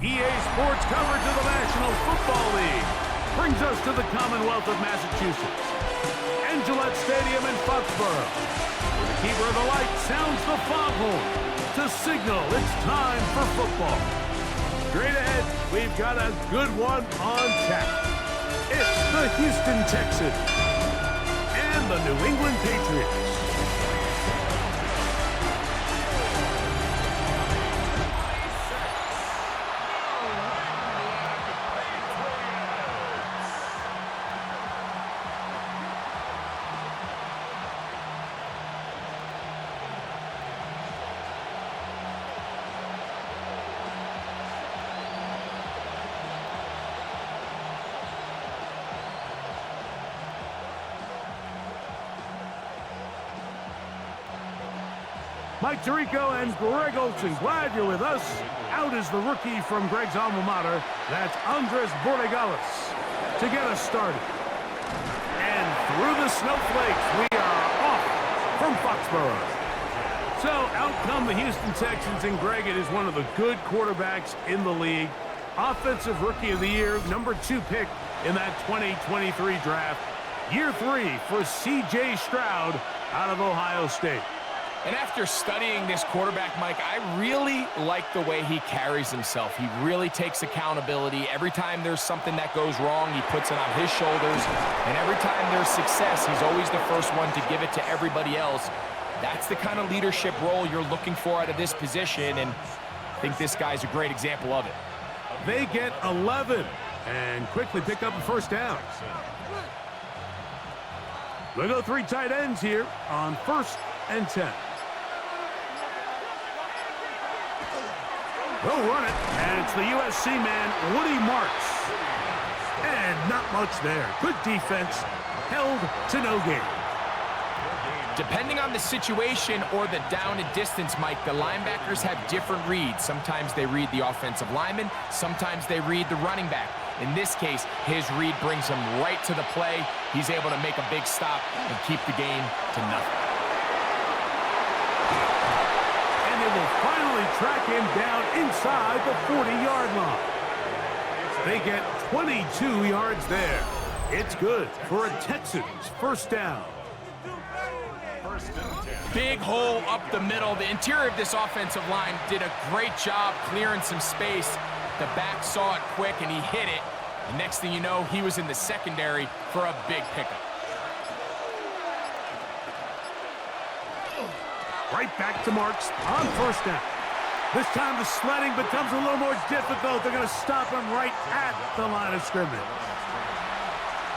EA Sports coverage of the National Football League brings us to the Commonwealth of Massachusetts and Gillette Stadium in Foxborough, where the keeper of the light sounds the foghorn to signal it's time for football. Straight ahead, we've got a good one on tap. It's the Houston Texans and the New England Patriots. Mike Tirico and Greg Olson, glad you're with us. Out is the rookie from Greg's alma mater. That's Andres Borregales to get us started. And through the snowflakes, we are off from Foxborough. So out come the Houston Texans, and Greg, it is one of the good quarterbacks in the league. Offensive Rookie of the Year, #2 pick in that 2023 draft. Year 3 for C.J. Stroud out of Ohio State. And after studying this quarterback, Mike, I really like the way he carries himself. He really takes accountability. Every time there's something that goes wrong, he puts it on his shoulders. And every time there's success, he's always the first one to give it to everybody else. That's the kind of leadership role you're looking for out of this position, and I think this guy's a great example of it. They get 11 and quickly pick up a first down. We'll go 3 tight ends here on 1st and 10. They'll run it, and it's the USC man, Woody Marks. And not much there. Good defense, held to no gain. Depending on the situation or the down and distance, Mike, the linebackers have different reads. Sometimes they read the offensive lineman, sometimes they read the running back. In this case, his read brings him right to the play. He's able to make a big stop and keep the game to nothing. And they will finally track him down inside the 40-yard line. They get 22 yards there. It's good for a Texans first down. Big hole up the middle. The interior of this offensive line did a great job clearing some space. The back saw it quick, and he hit it. The next thing you know, he was in the secondary for a big pickup. Right back to Marks on first down. This time the sledding becomes a little more difficult. They're going to stop him right at the line of scrimmage.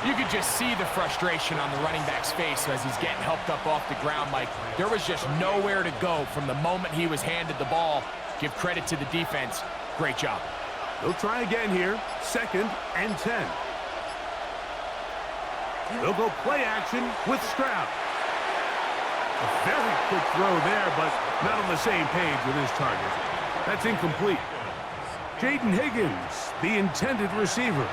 You could just see the frustration on the running back's face as he's getting helped up off the ground, Mike. There was just nowhere to go from the moment he was handed the ball. Give credit to the defense. Great job. They'll try again here. 2nd and 10. They'll go play action with Stroud. A very quick throw there, but not on the same page with his target. That's incomplete. Jaden Higgins, the intended receiver.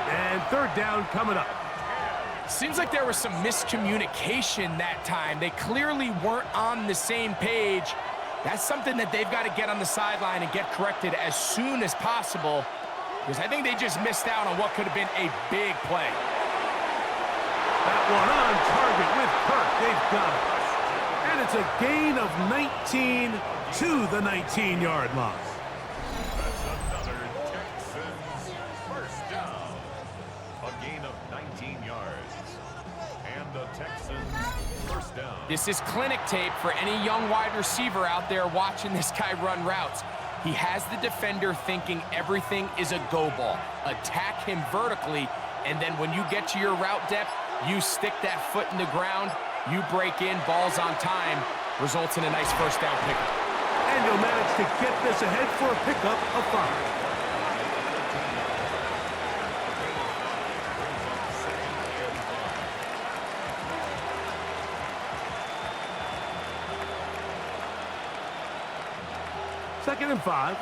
And 3rd down coming up. Seems like there was some miscommunication that time. They clearly weren't on the same page. That's something that they've got to get on the sideline and get corrected as soon as possible, because I think they just missed out on what could have been a big play. That one on target with Kirk. They've got it. And it's a gain of 19 to the 19-yard line. That's another Texans first down. A gain of 19 yards. And the Texans first down. This is clinic tape for any young wide receiver out there watching this guy run routes. He has the defender thinking everything is a go ball. Attack him vertically, and then when you get to your route depth, you stick that foot in the ground, you break in, ball's on time, results in a nice first down pickup. And you'll manage to get this ahead for a pickup of 5. Second and 5.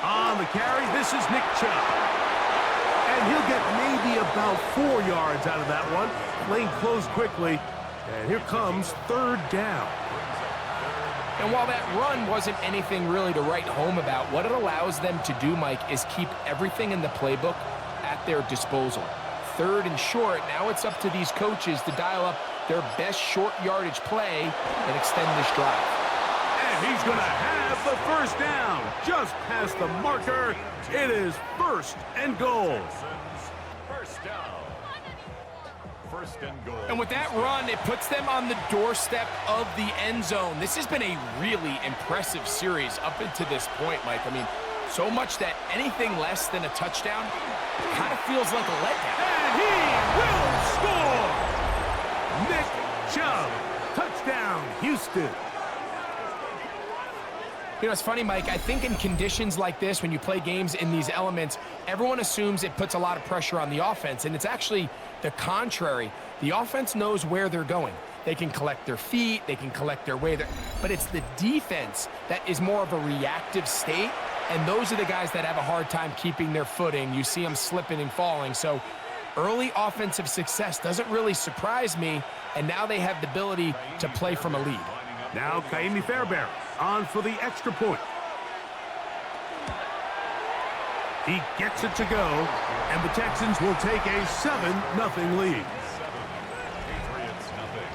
On the carry, this is Nick Chubb. And he'll get maybe about 4 yards out of that one. Lane closed quickly, And here comes third down. And while that run wasn't anything really to write home about, what it allows them to do, Mike, is keep everything in the playbook at their disposal. Third and short, now it's up to these coaches to dial up their best short yardage play and extend this drive. And he's going to have the first down. Just past the marker. It is first and goal. First down. First and goal. And with that run, it puts them on the doorstep of the end zone. This has been a really impressive series up until this point, Mike. I mean, so much that anything less than a touchdown kind of feels like a letdown. And he will score! Nick Chubb. Touchdown, Houston. You know, it's funny, Mike, I think in conditions like this, when you play games in these elements, everyone assumes it puts a lot of pressure on the offense, and it's actually the contrary. The offense knows where they're going. They can collect their feet, they can collect their way, but it's the defense that is more of a reactive state, and those are the guys that have a hard time keeping their footing. You see them slipping and falling, so early offensive success doesn't really surprise me, and now they have the ability to play from a lead. Now Kaimi Fairbairn on for the extra point. He gets it to go, and the Texans will take a 7-0 lead. Patriots nothing.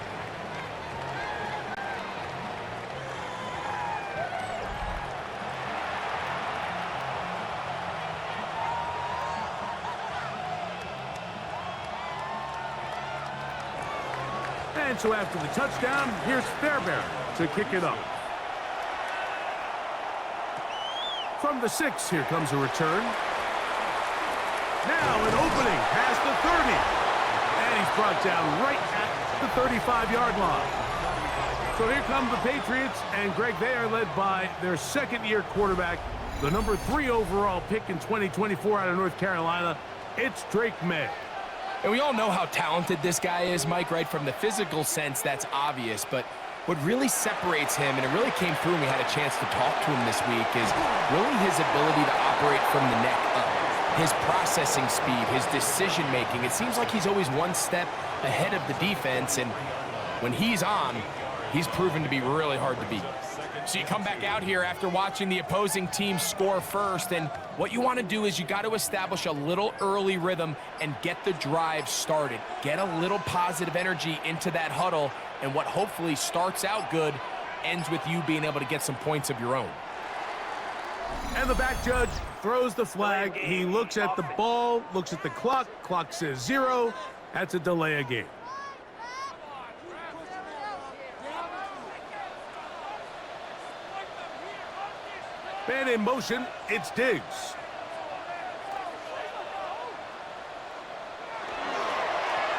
And so after the touchdown, here's Fairbairn to kick it up. From the 6, here comes a return. Now an opening past the 30. And he's brought down right at the 35-yard line. So here come the Patriots, and Greg, they are led by their second-year quarterback, the number 3 overall pick in 2024 out of North Carolina. It's Drake May. And we all know how talented this guy is, Mike, right? From the physical sense, that's obvious. But what really separates him, and it really came through when we had a chance to talk to him this week, is really his ability to operate from the neck up. His processing speed, his decision-making. It seems like he's always one step ahead of the defense, and when he's on, he's proven to be really hard to beat. So you come back out here after watching the opposing team score first, and what you want to do is you got to establish a little early rhythm and get the drive started. Get a little positive energy into that huddle, and what hopefully starts out good ends with you being able to get some points of your own. And the back judge throws the flag. He looks at the ball, looks at the clock. Clock says 0. That's a delay of game. Man in motion, it's Diggs.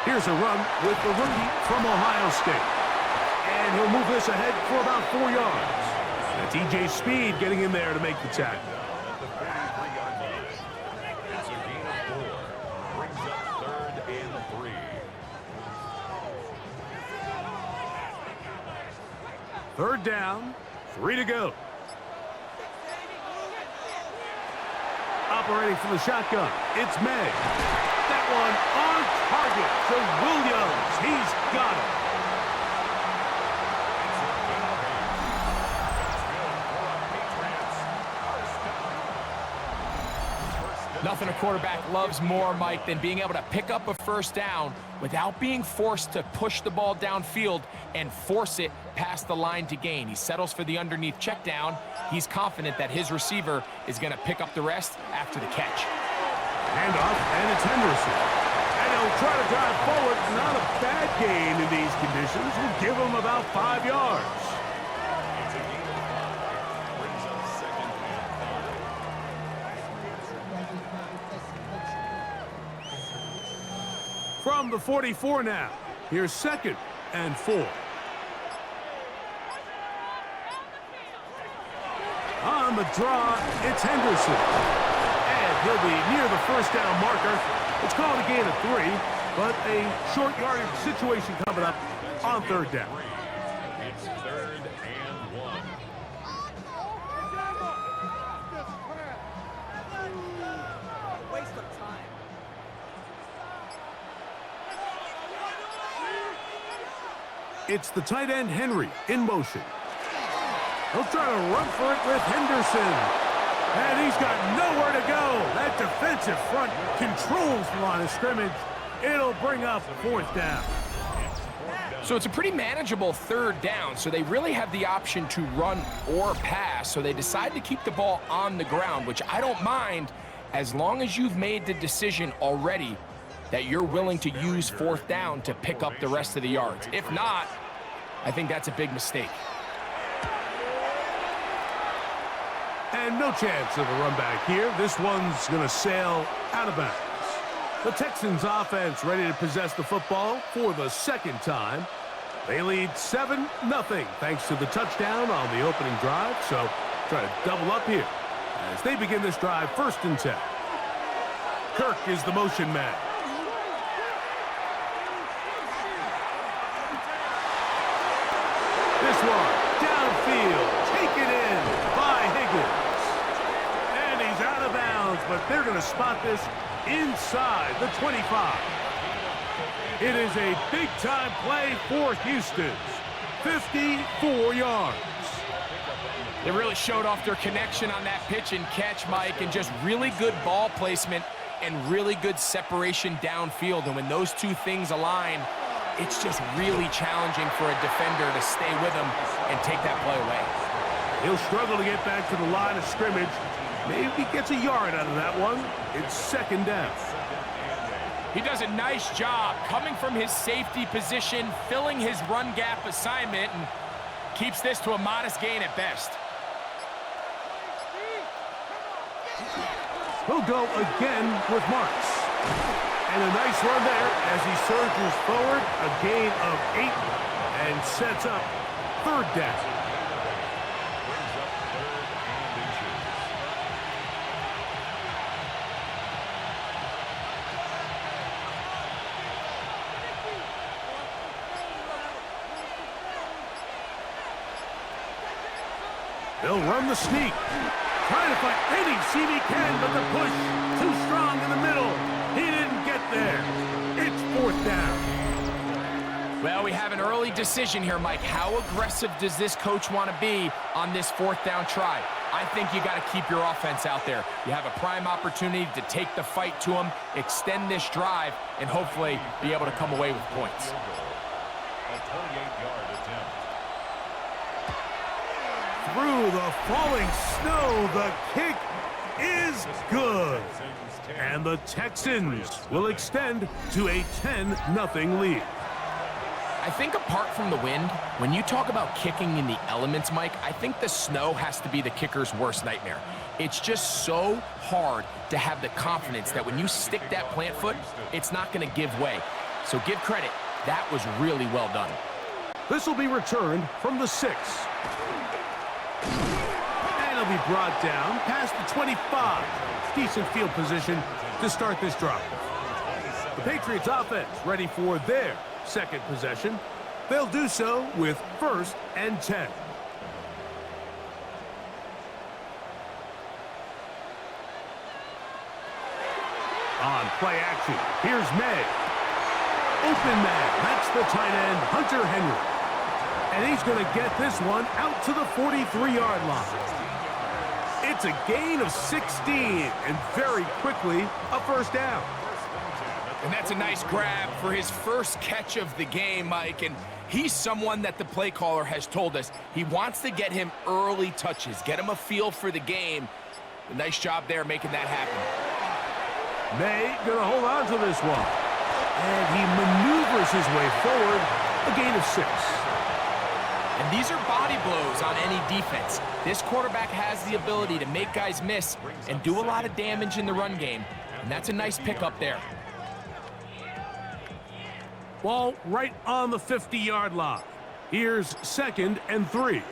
Here's a run with the rookie from Ohio State. And he'll move this ahead for about 4 yards. That's E.J. Speed getting in there to make the tackle. At the 43-yard line. It's a gain of 4. Brings up 3rd and 3. Third down, 3 to go. Operating from the shotgun, it's May. That one on target to Williams. He's got it. Nothing a quarterback loves more, Mike, than being able to pick up a first down without being forced to push the ball downfield and force it past the line to gain. He settles for the underneath check down. He's confident that his receiver is going to pick up the rest after the catch. Handoff, and it's Henderson. And he'll try to drive forward. Not a bad gain in these conditions. We'll give him about 5 yards. It's a gain of 5. Brings up 2nd and 5. From the 44 now. Here's 2nd and 4. On the draw, it's Henderson. And he'll be near the first down marker. It's called a gain of 3, but a short yardage situation coming up on 3rd down. It's 3rd and 1. Waste of time. It's the tight end, Henry, in motion. He'll try to run for it with Henderson. And he's got nowhere to go. That defensive front controls the line of scrimmage. It'll bring up 4th down. So it's a pretty manageable 3rd down, so they really have the option to run or pass, so they decide to keep the ball on the ground, which I don't mind as long as you've made the decision already that you're willing to use 4th down to pick up the rest of the yards. If not, I think that's a big mistake. And no chance of a run back here. This one's going to sail out of bounds. The Texans offense ready to possess the football for the 2nd time. They lead 7-0 thanks to the touchdown on the opening drive. So try to double up here as they begin this drive 1st and 10. Kirk is the motion man. This one downfield, taken in by Higgins. And he's out of bounds, but they're going to spot this inside the 25. It is a big-time play for Houston. 54 yards. They really showed off their connection on that pitch and catch, Mike, and just really good ball placement and really good separation downfield. And when those two things align, it's just really challenging for a defender to stay with him and take that play away. He'll struggle to get back to the line of scrimmage. Maybe he gets a yard out of that one. It's 2nd down. He does a nice job coming from his safety position, filling his run gap assignment, and keeps this to a modest gain at best. He'll go again with Marks. And a nice run there as he surges forward, a gain of 8, and sets up 3rd down. They'll run the sneak. Trying to find any seam he can, but the push too strong in the middle. He didn't get there. It's 4th down. Well, we have an early decision here, Mike. How aggressive does this coach want to be on this 4th down try? I think you got to keep your offense out there. You have a prime opportunity to take the fight to him, extend this drive, and hopefully be able to come away with points. A 28-yard attempt. Through the falling snow, the kick is good. And the Texans will extend to a 10-0 lead. I think apart from the wind, when you talk about kicking in the elements, Mike, I think the snow has to be the kicker's worst nightmare. It's just so hard to have the confidence that when you stick that plant foot, it's not going to give way. So give credit. That was really well done. This will be returned from the 6. And it'll be brought down past the 25. Decent field position to start this drive. The Patriots offense ready for their 2nd possession. They'll do so with 1st and 10. On play action, here's May. Open man, that's the tight end, Hunter Henry. And he's going to get this one out to the 43-yard line. It's a gain of 16, and very quickly, a 1st down. And that's a nice grab for his first catch of the game, Mike. And he's someone that the play caller has told us he wants to get him early touches, get him a feel for the game. A nice job there making that happen. May going to hold on to this one. And he maneuvers his way forward, a gain of 6. And these are body blows on any defense. This quarterback has the ability to make guys miss and do a lot of damage in the run game. And that's a nice pickup there. Ball right on the 50-yard line. Here's 2nd and 3.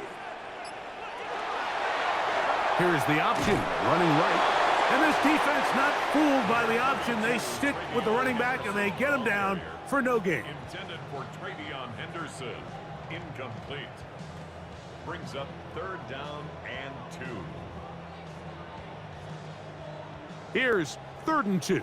Here's the option, running right. And this defense not fooled by the option. They stick with the running back, and they get him down for no gain. Intended for Travion Henderson. Incomplete. Brings up 3rd down and 2. Here's 3rd and 2.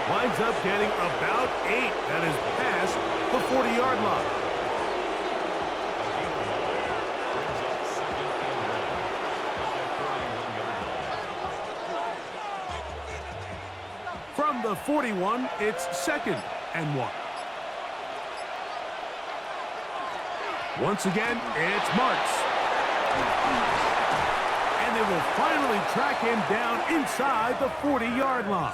winds up getting about 8. That is past the 40-yard line. From the 41, it's 2nd and 1. Once again, it's Marks. And they will finally track him down inside the 40-yard line.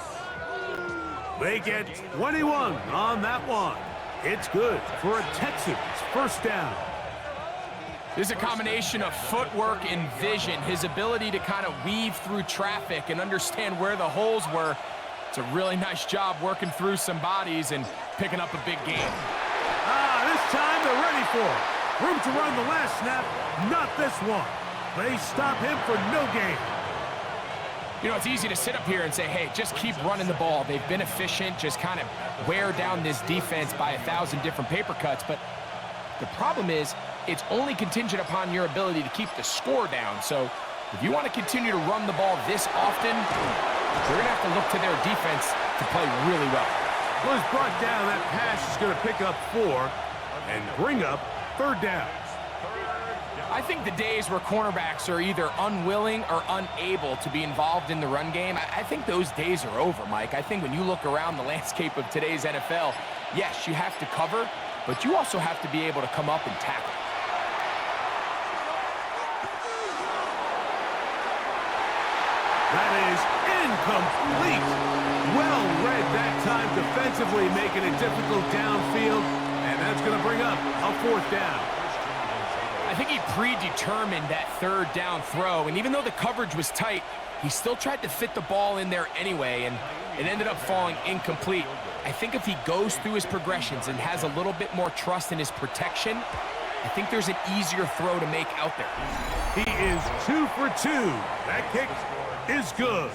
They get 21 on that one. It's good for a Texans first down. There's a combination of footwork and vision, his ability to kind of weave through traffic and understand where the holes were. It's a really nice job working through some bodies and picking up a big game. This time they're ready for it. Room to run the last snap, not this one. They stop him for no gain. You know, it's easy to sit up here and say, hey, just keep running the ball. They've been efficient, just kind of wear down this defense by 1,000 different paper cuts. But the problem is, it's only contingent upon your ability to keep the score down. So if you want to continue to run the ball this often, you're going to have to look to their defense to play really well. Was brought down. That pass is going to pick up 4 and bring up 3rd down. I think the days where cornerbacks are either unwilling or unable to be involved in the run game, I think those days are over, Mike. I think when you look around the landscape of today's NFL, yes, you have to cover, but you also have to be able to come up and tackle. That is incomplete. Well read that time defensively, making it difficult downfield, and that's going to bring up a 4th down. I think he predetermined that 3rd down throw, and even though the coverage was tight, he still tried to fit the ball in there anyway, and it ended up falling incomplete. I think if he goes through his progressions and has a little bit more trust in his protection, I think there's an easier throw to make out there. He is 2 for 2. That kick is good.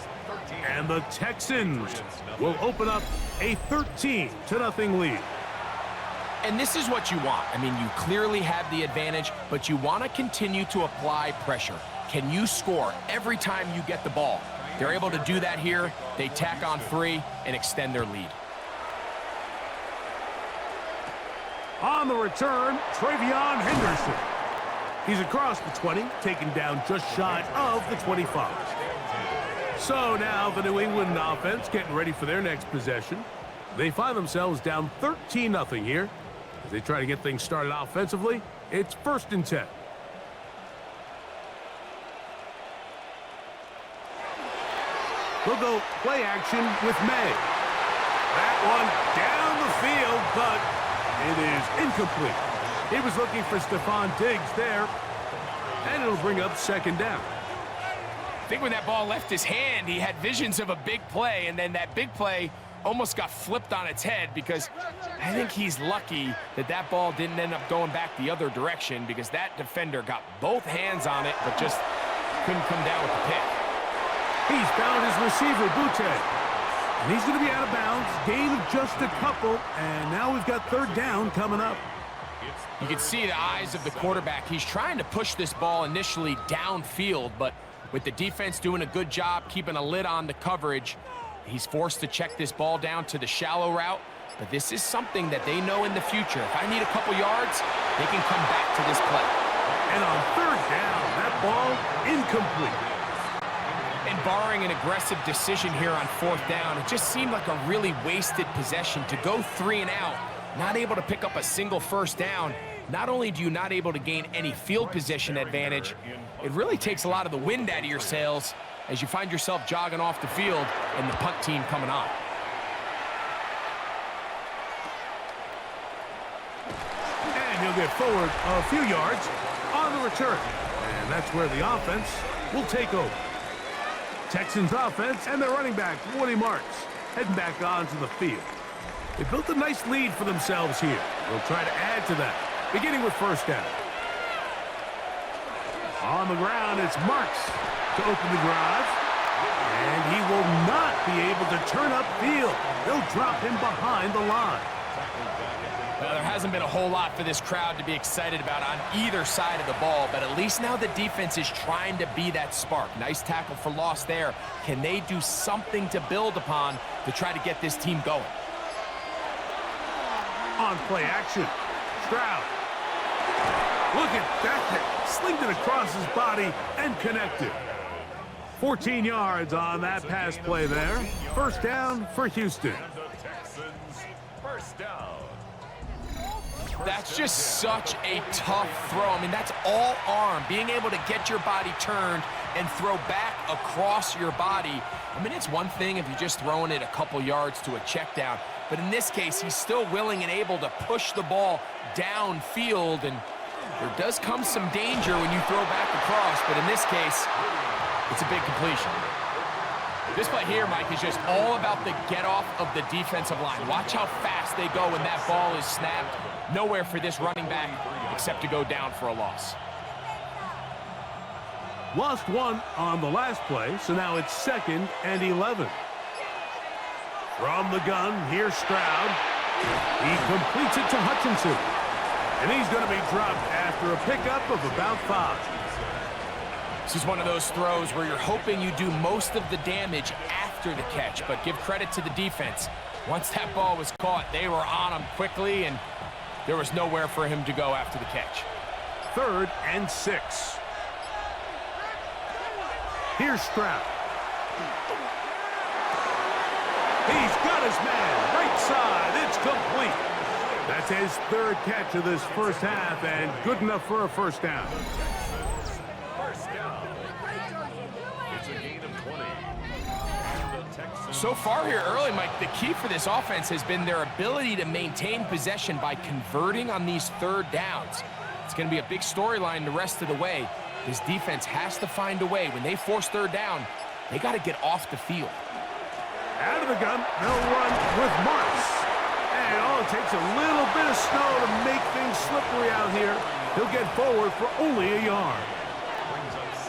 And the Texans will open up a 13-0 lead. And this is what you want. I mean, you clearly have the advantage, but you want to continue to apply pressure. Can you score every time you get the ball? They're able to do that here. They tack on 3 and extend their lead. On the return, Travion Henderson. He's across the 20, taken down just shy of the 25. So now the New England offense getting ready for their next possession. They find themselves down 13-0 here. As they try to get things started offensively, it's 1st and 10. They'll go play action with May. That one down the field, but it is incomplete. He was looking for Stephon Diggs there, and it'll bring up 2nd down. I think when that ball left his hand, he had visions of a big play, and then that big play almost got flipped on its head, because I think he's lucky that that ball didn't end up going back the other direction, because that defender got both hands on it but just couldn't come down with the pick. He's found his receiver, Butte. And he's going to be out of bounds, gain of just a couple, and now we've got 3rd down coming up. You can see the eyes of the quarterback. He's trying to push this ball initially downfield, but with the defense doing a good job keeping a lid on the coverage, he's forced to check this ball down to the shallow route. But this is something that they know in the future. If I need a couple yards, they can come back to this play. And on 3rd down, that ball incomplete. And barring an aggressive decision here on 4th down, it just seemed like a really wasted possession to go 3 and out, not able to pick up a single 1st down. Not only do you not able to gain any field position advantage, it really takes a lot of the wind out of your sails as you find yourself jogging off the field and the punt team coming on. And he'll get forward a few yards on the return. And that's where the offense will take over. Texans offense and their running back, Woody Marks, heading back onto the field. They built a nice lead for themselves here. They'll try to add to that, beginning with 1st down. On the ground, it's Marks to open the drive. And he will not be able to turn upfield. They'll drop him behind the line. Well, there hasn't been a whole lot for this crowd to be excited about on either side of the ball, but at least now the defense is trying to be that spark. Nice tackle for loss there. Can they do something to build upon to try to get this team going? On play action, Stroud. Look at that. Slinged it across his body and connected. 14 yards on that pass play there. First down for Houston. And the Texans first down. That's just such a tough throw. I mean, that's all arm. Being able to get your body turned and throw back across your body. I mean, it's one thing if you're just throwing it a couple yards to a check down, but in this case, he's still willing and able to push the ball downfield, and there does come some danger when you throw back across, but in this case, it's a big completion. This play here, Mike, is just all about the get-off of the defensive line. Watch how fast they go when that ball is snapped. Nowhere for this running back except to go down for a loss. Lost one on the last play, so now it's 2nd and 11. From the gun, here's Stroud. He completes it to Hutchinson. And he's going to be dropped after a pickup of about 5. This is one of those throws where you're hoping you do most of the damage after the catch, but give credit to the defense. Once that ball was caught, they were on him quickly, and there was nowhere for him to go after the catch. 3rd and 6. Here's Stroud. He's got his man. Right side. It's complete. That's his 3rd catch of this first half, and good enough for a first down. First down. It's a gain of 20. And the Texans So far here early, Mike, the key for this offense has been their ability to maintain possession by converting on these 3rd downs. It's going to be a big storyline the rest of the way. This defense has to find a way. When they force 3rd down, they got to get off the field. Out of the gun, they'll run with Marks. And all it takes a little bit of snow to make things slippery out here. He'll get forward for only a yard.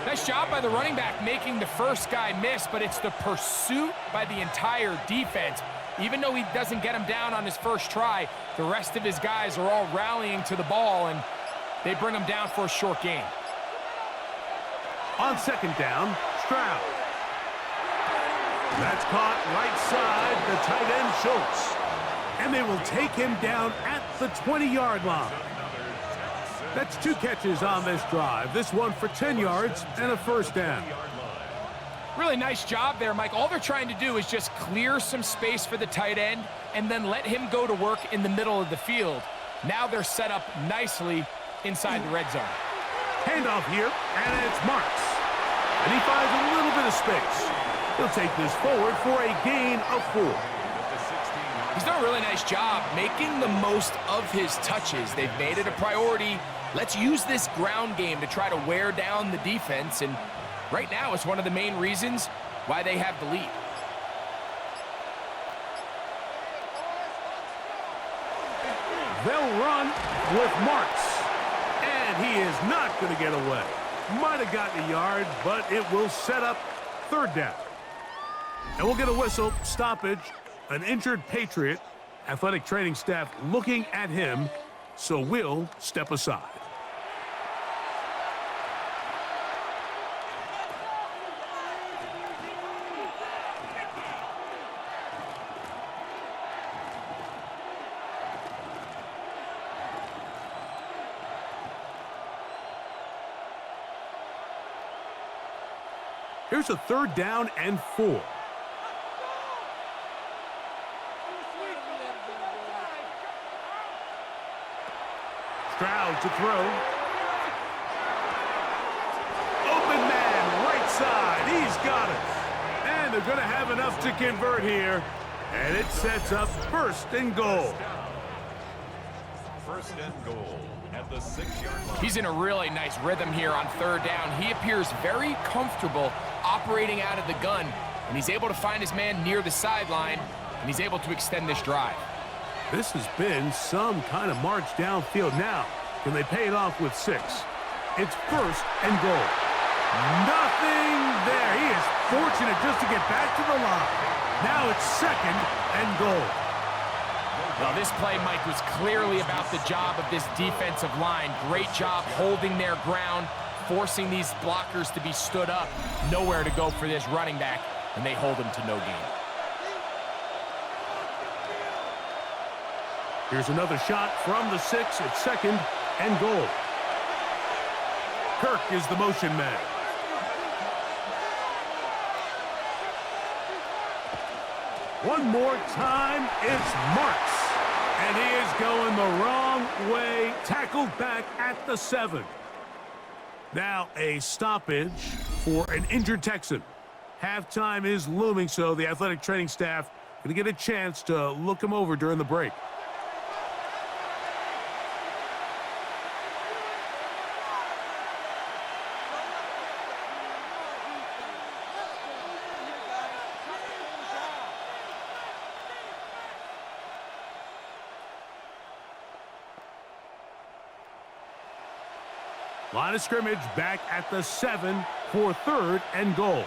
Nice job by the running back making the first guy miss, but it's the pursuit by the entire defense. Even though he doesn't get him down on his first try, the rest of his guys are all rallying to the ball, and they bring him down for a short gain. On 2nd down, Stroud. That's caught right side, the tight end Schultz. And they will take him down at the 20-yard line. That's 2 catches on this drive. This one for 10 yards and a first down. Really nice job there, Mike. All they're trying to do is just clear some space for the tight end and then let him go to work in the middle of the field. Now they're set up nicely inside the red zone. Handoff here, and it's Marks. And he finds a little bit of space. He'll take this forward for a gain of 4. He's done a really nice job making the most of his touches. They've made it a priority. Let's use this ground game to try to wear down the defense, and right now it's one of the main reasons why they have the lead. They'll run with Marks. And he is not going to get away. Might have gotten a yard, but it will set up 3rd down. And we'll get a whistle, stoppage, an injured Patriot. Athletic training staff looking at him, so we'll step aside. Here's a 3rd down and 4. Stroud to throw. Open man, right side. He's got it. And they're going to have enough to convert here. And it sets up 1st and goal. 1st and goal at the 6-yard line. He's in a really nice rhythm here on 3rd down. He appears very comfortable operating out of the gun, and he's able to find his man near the sideline, and he's able to extend this drive. This has been some kind of march downfield. Now, can they pay it off with 6? It's 1st and goal. Nothing there. He is fortunate just to get back to the line. Now it's 2nd and goal. Well, this play, Mike, was clearly about the job of this defensive line. Great job holding their ground, forcing these blockers to be stood up. Nowhere to go for this running back, and they hold him to no gain. Here's another shot from the 6 at 2nd and goal. Kirk is the motion man. One more time, it's Marks. And he is going the wrong way, tackled back at the 7. Now a stoppage for an injured Texan. Halftime is looming, so the athletic training staff going to get a chance to look him over during the break. Line of scrimmage back at the 7 for 3rd and goal.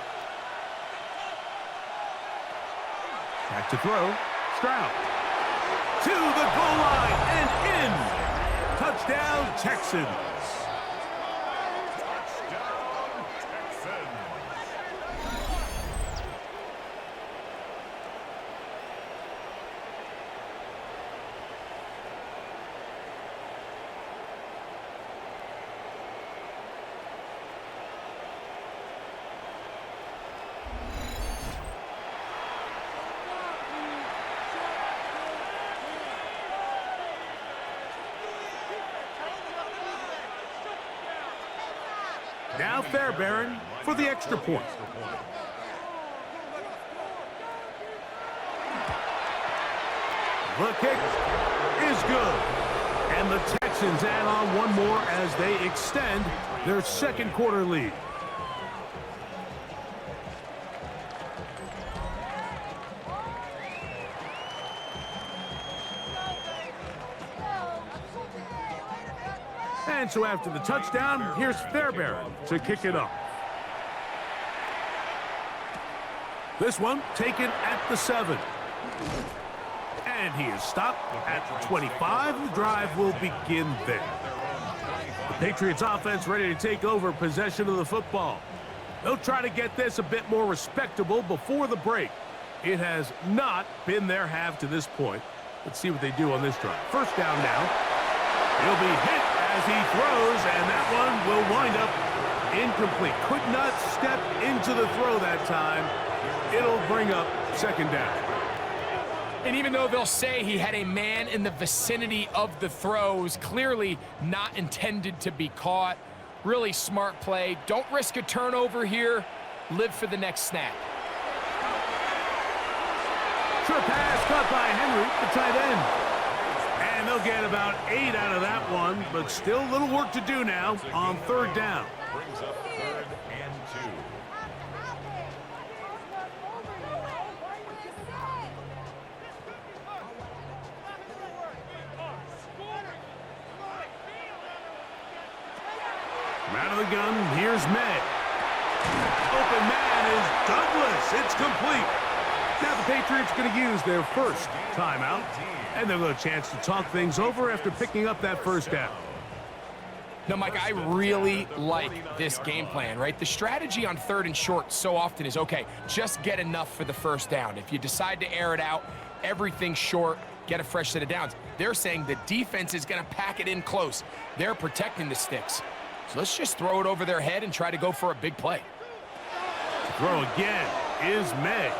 Back to throw. Stroud. To the goal line and in. Touchdown, Texans. Touchdown, Texans. Now Fairbairn for the extra point. The kick is good. And the Texans add on one more as they extend their 2nd quarter lead. And so after the touchdown, here's Fairbairn to kick it off. This one taken at the 7. And he is stopped at the 25. The drive will begin there. The Patriots offense ready to take over possession of the football. They'll try to get this a bit more respectable before the break. It has not been their half to this point. Let's see what they do on this drive. First down now. He'll be hit as he throws, and that one will wind up incomplete. Could not step into the throw that time. It'll bring up 2nd down. And even though they'll say he had a man in the vicinity of the throws, clearly not intended to be caught. Really smart play. Don't risk a turnover here. Live for the next snap. Short pass caught by Henry, the tight end. And they'll get about 8 out of that one, but still a little work to do now on 3rd down. Brings up 3rd and 2. From out of the gun, here's May. Open man is Douglas. It's complete. Now the Patriots going to use their first timeout, and they'll get a chance to talk things over after picking up that 1st down. Now, Mike, I really like this game plan, right? The strategy on 3rd and short so often is, okay, just get enough for the 1st down. If you decide to air it out, everything's short, get a fresh set of downs. They're saying the defense is going to pack it in close. They're protecting the sticks. So let's just throw it over their head and try to go for a big play. Throw again is May.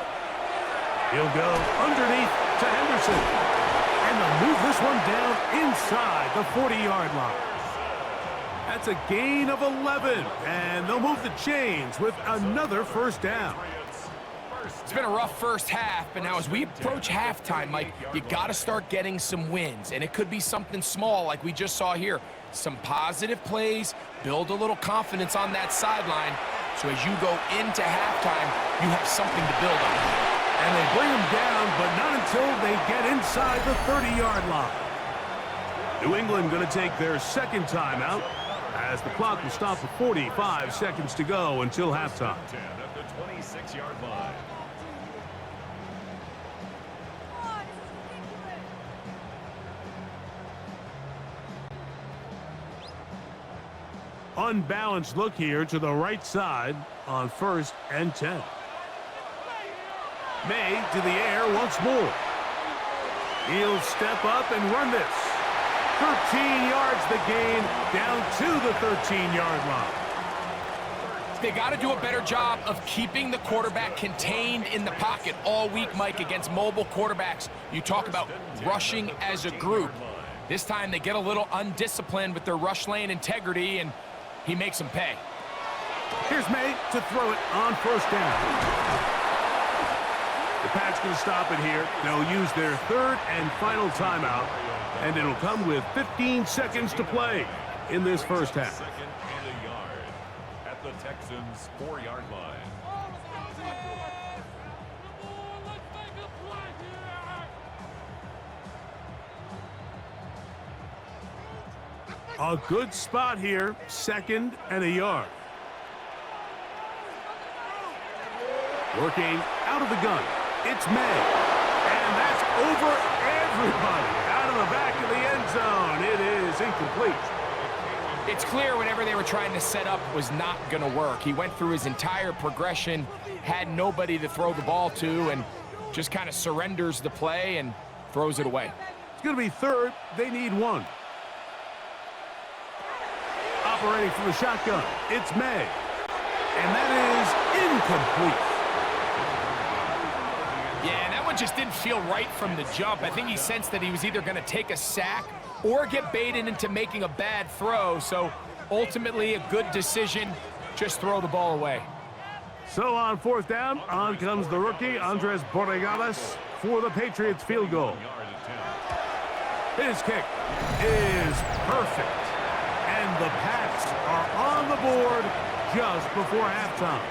He'll go underneath to Henderson. And they'll move this one down inside the 40-yard line. That's a gain of 11. And they'll move the chains with another 1st down. It's been a rough first half, but now as we approach halftime, Mike, you got to start getting some wins. And it could be something small like we just saw here. Some positive plays, build a little confidence on that sideline. So as you go into halftime, you have something to build on. And they bring them down, but not until they get inside the 30-yard line. New England going to take their 2nd timeout as the clock will stop with 45 seconds to go until halftime. 10 at the 26-yard line. Unbalanced look here to the right side on 1st and 10. May to the air once more. He'll step up and run this. 13 yards the gain, down to the 13-yard line. They got to do a better job of keeping the quarterback contained in the pocket all week, Mike, against mobile quarterbacks. You talk about rushing as a group. This time they get a little undisciplined with their rush lane integrity, and he makes them pay. Here's May to throw it on 1st down. The Pats can stop it here. They'll use their 3rd and final timeout, and it'll come with 15 seconds to play in this first half. Second and a yard at the Texans' 4-yard line. A good spot here, 2nd and a yard. Working out of the gun. It's May. And that's over everybody. Out of the back of the end zone. It is incomplete. It's clear whatever they were trying to set up was not going to work. He went through his entire progression, had nobody to throw the ball to, and just kind of surrenders the play and throws it away. It's going to be 3rd. They need 1. Operating from the shotgun. It's May. And that is incomplete. Yeah, that one just didn't feel right from the jump. I think he sensed that he was either going to take a sack or get baited into making a bad throw. So ultimately a good decision, just throw the ball away. So on 4th down, on comes the rookie, Andres Borregales, for the Patriots field goal. His kick is perfect. And the Pats are on the board just before halftime.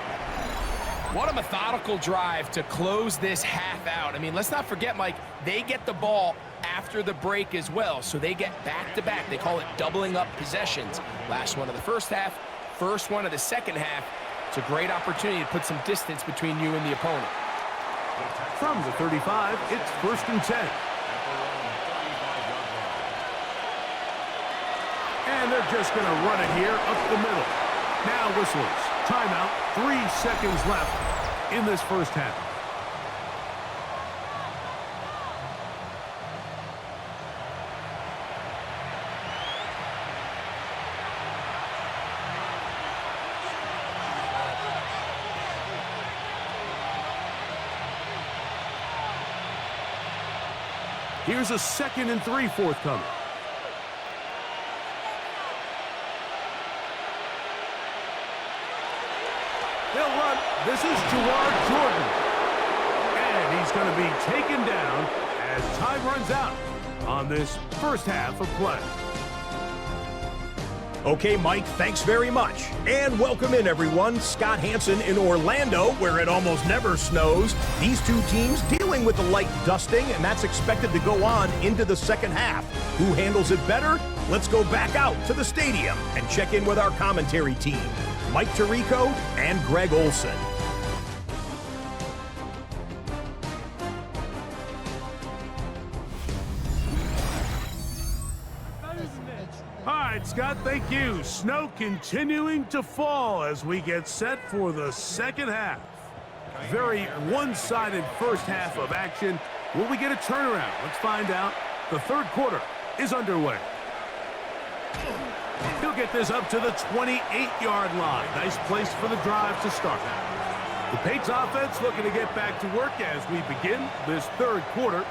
What a methodical drive to close this half out. I mean, let's not forget, Mike, they get the ball after the break as well, so they get back-to-back. They call it doubling up possessions. Last one of the first half, first one of the second half. It's a great opportunity to put some distance between you and the opponent. From the 35, it's 1st and 10. And they're just going to run it here up the middle. Now whistles. Timeout. 3 seconds left in this first half. Here's a 2nd and 3 forthcoming. They'll run. This is Gerard Jordan. And he's going to be taken down as time runs out on this first half of play. Okay, Mike, thanks very much. And welcome in, everyone. Scott Hansen in Orlando, where it almost never snows. These two teams dealing with a light dusting, and that's expected to go on into the second half. Who handles it better? Let's go back out to the stadium and check in with our commentary team, Mike Tirico and Greg Olson. All right, Scott, thank you. Snow continuing to fall as we get set for the second half. Very one-sided first half of action. Will we get a turnaround? Let's find out. The third quarter is underway. He'll get this up to the 28-yard line. Nice place for the drive to start. The Patriots offense looking to get back to work as we begin this third quarter.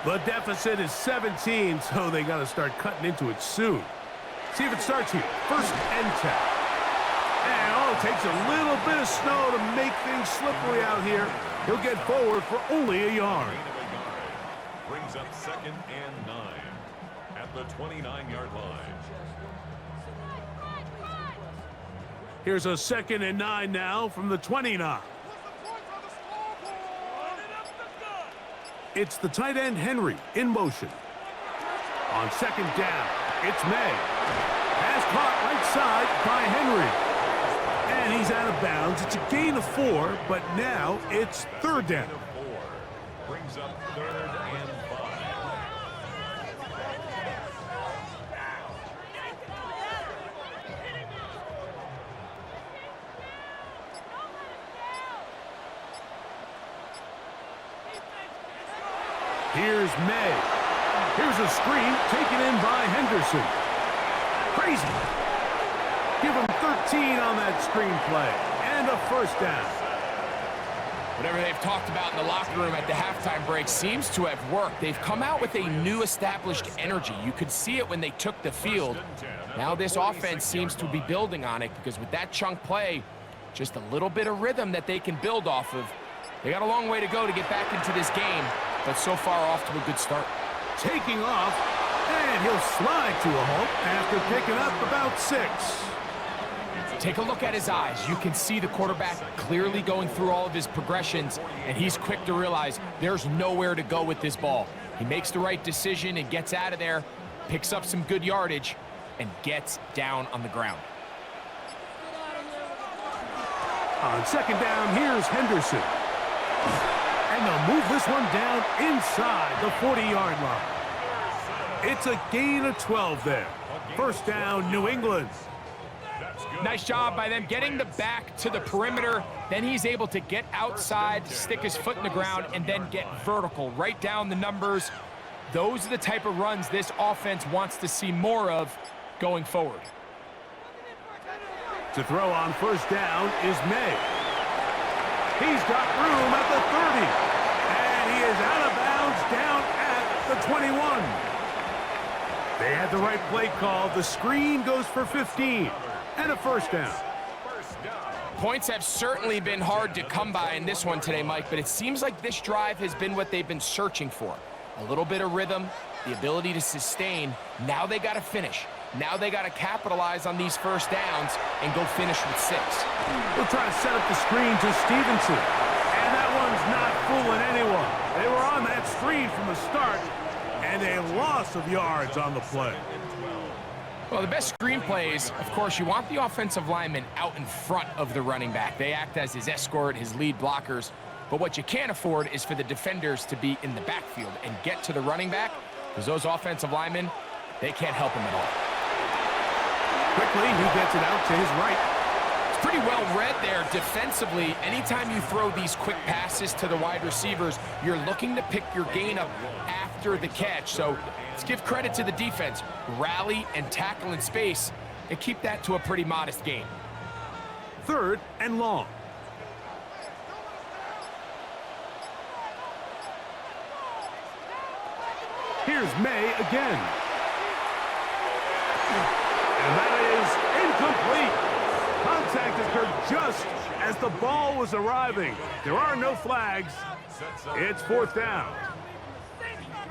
The deficit is 17, so they got to start cutting into it soon. See if it starts here. 1st and 10. And all it takes a little bit of snow to make things slippery out here. He'll get forward for only a yard. Brings up 2nd and 9 at the 29-yard line. Here's a 2nd and 9 now from the 29. It's the tight end Henry in motion. On 2nd down, it's May. Pass caught right side by Henry. And he's out of bounds. It's a gain of 4, but now it's 3rd down. Brings up 3rd and 5. Here's May. Here's a screen taken in by Henderson. Crazy. Give him 13 on that screenplay. And a first down. Whatever they've talked about in the locker room at the halftime break seems to have worked. They've come out with a new established energy. You could see it when they took the field. Now this offense seems to be building on it because with that chunk play, just a little bit of rhythm that they can build off of. They got a long way to go to get back into this game, but so far off to a good start. Taking off, and he'll slide to a halt after picking up about 6. Take a look at his eyes. You can see the quarterback clearly going through all of his progressions, and he's quick to realize there's nowhere to go with this ball. He makes the right decision and gets out of there, picks up some good yardage, and gets down on the ground. On second down, here's Henderson. And they'll move this one down inside the 40-yard line. It's a gain of 12 there. First down, New England. Nice job by them getting the back to the perimeter. Then he's able to get outside, stick his foot in the ground, and then get vertical, right down the numbers. Those are the type of runs this offense wants to see more of going forward. To throw on first down is May. He's got room at the 30. And he is out of bounds down at the 21. They had the right play call. The screen goes for 15. And a first down. Points have certainly been hard to come by in this one today, Mike, but it seems like this drive has been what they've been searching for. A little bit of rhythm, the ability to sustain. Now they got to finish. Now they got to capitalize on these first downs and go finish with 6. We'll try to set up the screen to Stevenson. And that one's not fooling anyone. They were on that screen from the start, and a loss of yards on the play. Well, the best screen plays, of course, you want the offensive lineman out in front of the running back. They act as his escort, his lead blockers. But what you can't afford is for the defenders to be in the backfield and get to the running back, because those offensive linemen, they can't help him at all. Quickly, he gets it out to his right. It's pretty well read there defensively. Anytime you throw these quick passes to the wide receivers, you're looking to pick your gain up after the catch. So let's give credit to the defense. Rally and tackle in space and keep that to a pretty modest gain. Third and long. Here's May again. And that is incomplete. Contact occurred just as the ball was arriving. There are no flags. It's fourth down.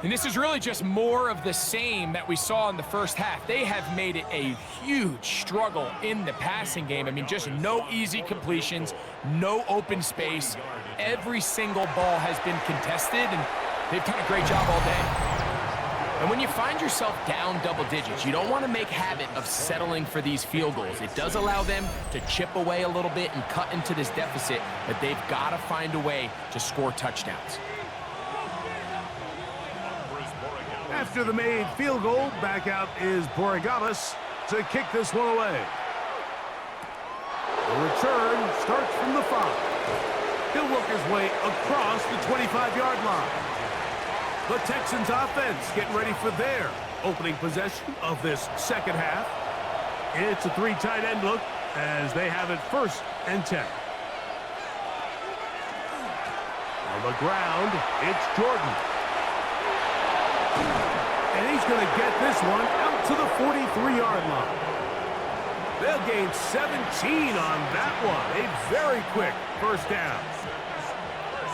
And this is really just more of the same that we saw in the first half. They have made it a huge struggle in the passing game. I mean, just no easy completions, no open space. Every single ball has been contested, and they've done a great job all day. And when you find yourself down double digits, you don't want to make habit of settling for these field goals. It does allow them to chip away a little bit and cut into this deficit, but they've got to find a way to score touchdowns. After the made field goal, back out is Borregales to kick this one away. The return starts from the 5. He'll work his way across the 25-yard line. The Texans offense getting ready for their opening possession of this second half. It's a 3 tight end look as they have it 1st and 10. On the ground, it's Jordan. And he's going to get this one out to the 43-yard line. They'll gain 17 on that one. A very quick first down.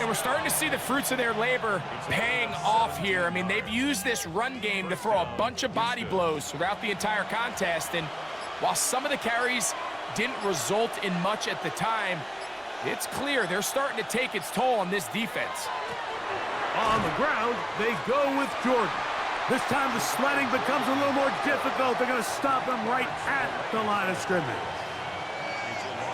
And we're starting to see the fruits of their labor paying off here. I mean, they've used this run game to throw a bunch of body blows throughout the entire contest. And while some of the carries didn't result in much at the time, it's clear they're starting to take its toll on this defense. On the ground, they go with Jordan. This time the sledding becomes a little more difficult. They're going to stop him right at the line of scrimmage.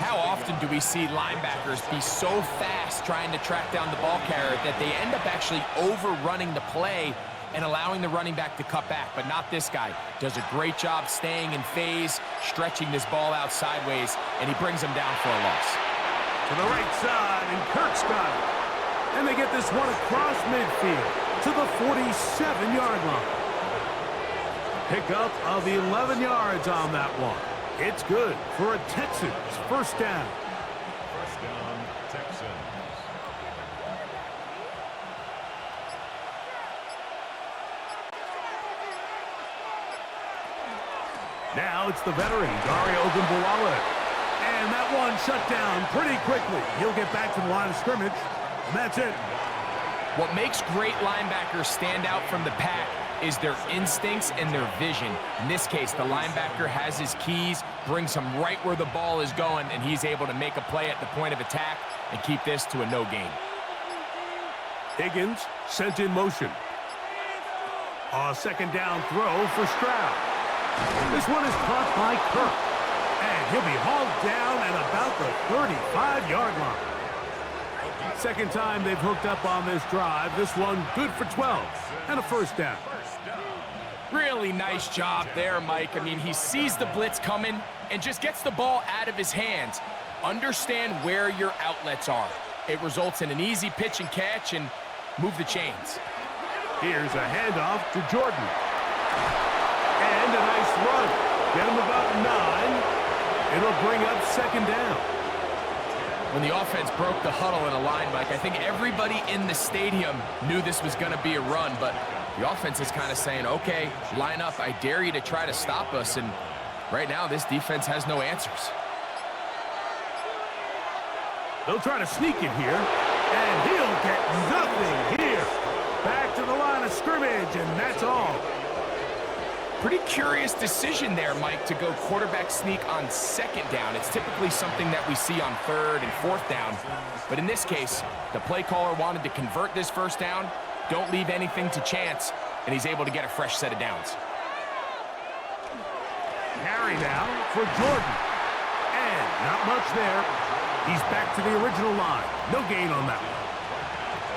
How often do we see linebackers be so fast trying to track down the ball carrier that they end up actually overrunning the play and allowing the running back to cut back? But not this guy. Does a great job staying in phase, stretching this ball out sideways, and he brings him down for a loss. To the right side, and Kirk's got it. And they get this one across midfield to the 47-yard line. Pickup of 11 yards on that one. It's good for a Texans first down. First down, Texans. Now it's the veteran, Dario Ogunbowale. And that one shut down pretty quickly. He'll get back to the line of scrimmage, and that's it. What makes great linebackers stand out from the pack is their instincts and their vision. In this case, the linebacker has his keys, brings him right where the ball is going, and he's able to make a play at the point of attack and keep this to a no gain. Higgins sent in motion. A second down throw for Stroud. This one is caught by Kirk, and he'll be hauled down at about the 35-yard line. Second time they've hooked up on this drive. This one good for 12 and a first down. Really nice job there, Mike. I mean, he sees the blitz coming and just gets the ball out of his hands. Understand where your outlets are. It results in an easy pitch and catch and move the chains. Here's a handoff to Jordan. And a nice run. Get him about 9. It'll bring up second down. When the offense broke the huddle in a line, Mike, I think everybody in the stadium knew this was going to be a run, but the offense is kind of saying, okay, line up. I dare you to try to stop us, and right now this defense has no answers. They'll try to sneak it here, and he'll get nothing here. Back to the line of scrimmage, and that's all. Pretty curious decision there, Mike, to go quarterback sneak on second down. It's typically something that we see on third and fourth down. But in this case, the play caller wanted to convert this first down, don't leave anything to chance, and he's able to get a fresh set of downs. Carry now for Jordan. And not much there. He's back to the original line. No gain on that one.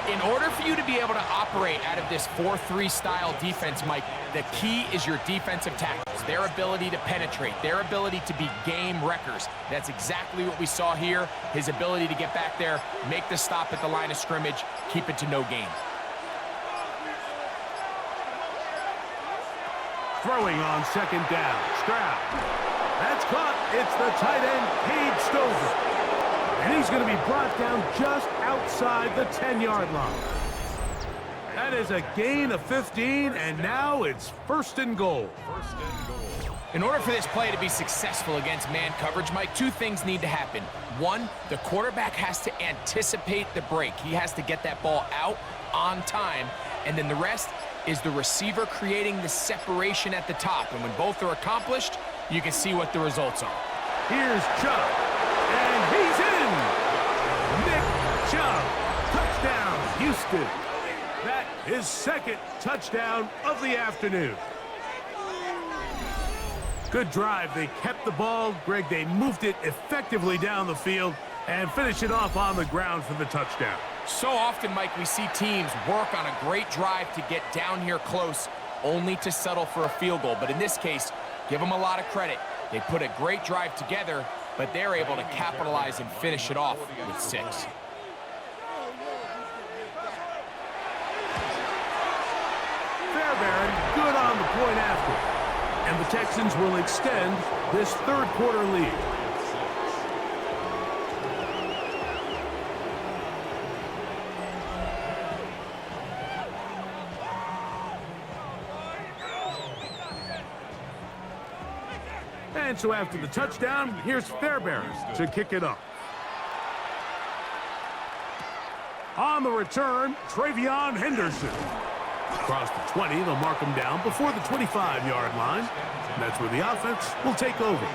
In order for you to be able to operate out of this 4-3 style defense, Mike, the key is your defensive tackles, their ability to penetrate, their ability to be game wreckers. That's exactly what we saw here, his ability to get back there, make the stop at the line of scrimmage, keep it to no gain. Throwing on second down, Stroud. That's caught. It's the tight end, Cade Stover. And he's going to be brought down just outside the 10-yard line. That is a gain of 15, and now it's first and goal. First and goal. In order for this play to be successful against man coverage, Mike, two things need to happen. One, the quarterback has to anticipate the break. He has to get that ball out on time. And then the rest is the receiver creating the separation at the top. And when both are accomplished, you can see what the results are. Here's Chubb, and he's in. Nick Chubb, touchdown, Houston. That is second touchdown of the afternoon. Good drive. They kept the ball. Greg, they moved it effectively down the field and finished it off on the ground for the touchdown. So often, Mike, we see teams work on a great drive to get down here close, only to settle for a field goal. But in this case, give them a lot of credit. They put a great drive together, but they're able to capitalize and finish it off with 6. Fairbairn, good on the point after. And the Texans will extend this third quarter lead. And so after the touchdown, here's Fairbairn to kick it up. On the return, Travion Henderson. Across the 20, they'll mark him down before the 25-yard line. That's where the offense will take over.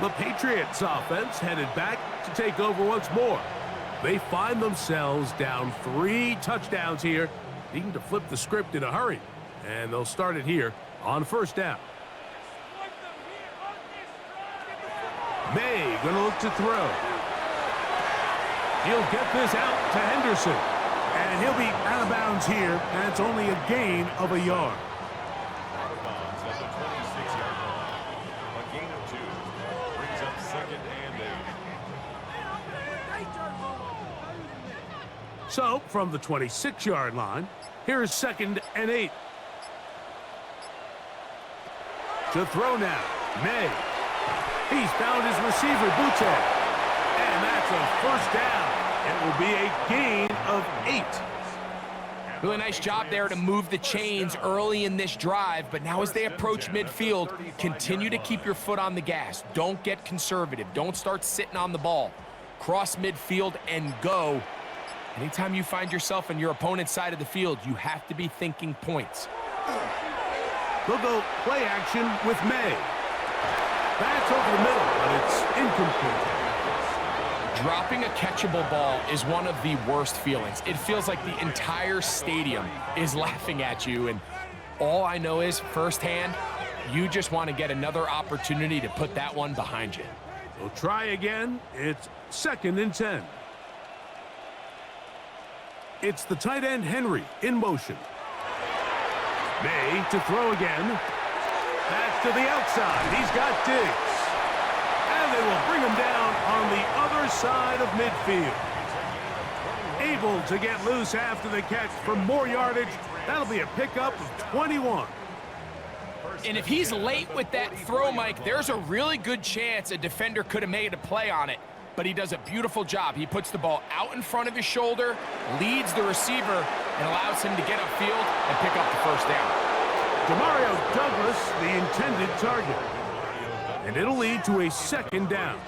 The Patriots offense headed back to take over once more. They find themselves down 3 touchdowns here, needing to flip the script in a hurry. And they'll start it here on first down. May gonna look to throw. He'll get this out to Henderson. And he'll be out of bounds here, and it's only a gain of a yard. Out of bounds at the 26-yard line. A gain of 2 brings up second and 8. So, from the 26-yard line, here's 2nd and 8. To throw now, May. He's found his receiver, Butte. And that's a first down. It will be a gain of 8. Really nice job there to move the chains early in this drive, but now as they approach midfield, continue to keep your foot on the gas. Don't get conservative. Don't start sitting on the ball. Cross midfield and go. Anytime you find yourself on your opponent's side of the field, you have to be thinking points. They'll go play action with May. That's over the middle, but it's incomplete. Dropping a catchable ball is one of the worst feelings. It feels like the entire stadium is laughing at you, and all I know is firsthand, you just want to get another opportunity to put that one behind you. We'll try again. It's 2nd and 10. It's the tight end, Henry, in motion. May to throw again. That's to the outside. He's got Diggs. And they will bring him down on the other side of midfield. Able to get loose after the catch for more yardage. That'll be a pickup of 21. And if he's late with that throw, Mike, there's a really good chance a defender could have made a play on it. But he does a beautiful job. He puts the ball out in front of his shoulder, leads the receiver, and allows him to get upfield and pick up the first down. Demario Douglas, the intended target. And it'll lead to a 2nd down.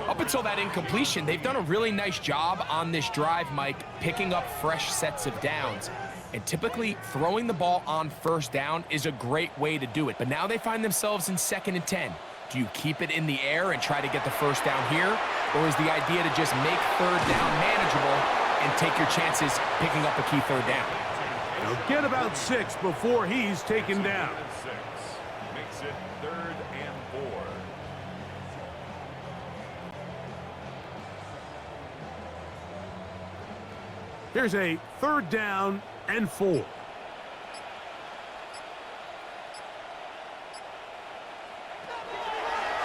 Up until that incompletion, they've done a really nice job on this drive, Mike, picking up fresh sets of downs. And typically, throwing the ball on first down is a great way to do it. But now they find themselves in 2nd and 10. Do you keep it in the air and try to get the first down here? Or is the idea to just make 3rd down manageable and take your chances picking up a key 3rd down? He'll get about 6 before he's taken down. Makes it 3rd and 4. Here's a 3rd down and 4.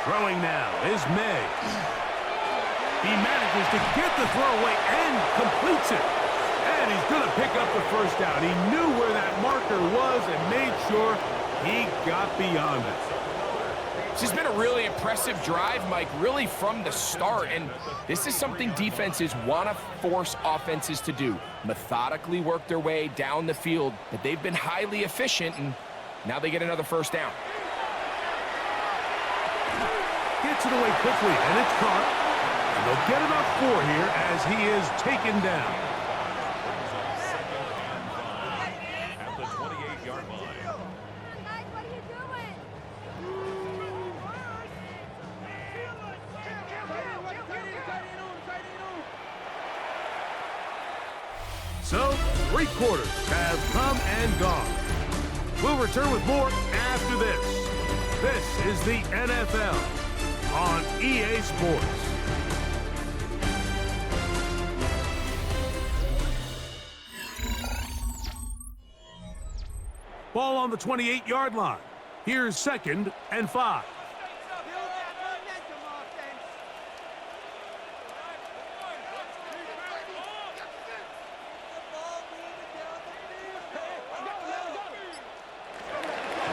Throwing now is May. He manages to get the throw away and completes it. And he's going to pick up the first down. He knew where that marker was and made sure he got beyond it. This has been a really impressive drive, Mike, really from the start. And this is something defenses want to force offenses to do. Methodically work their way down the field. But they've been highly efficient, and now they get another first down. Gets it away quickly, and it's caught. And they'll get about 4 here as he is taken down. At the 28-yard line. Guys, what are you doing? So, 3 quarters have come and gone. We'll return with more after this. This is the NFL on EA Sports. Ball on the 28-yard line. Here's 2nd and 5.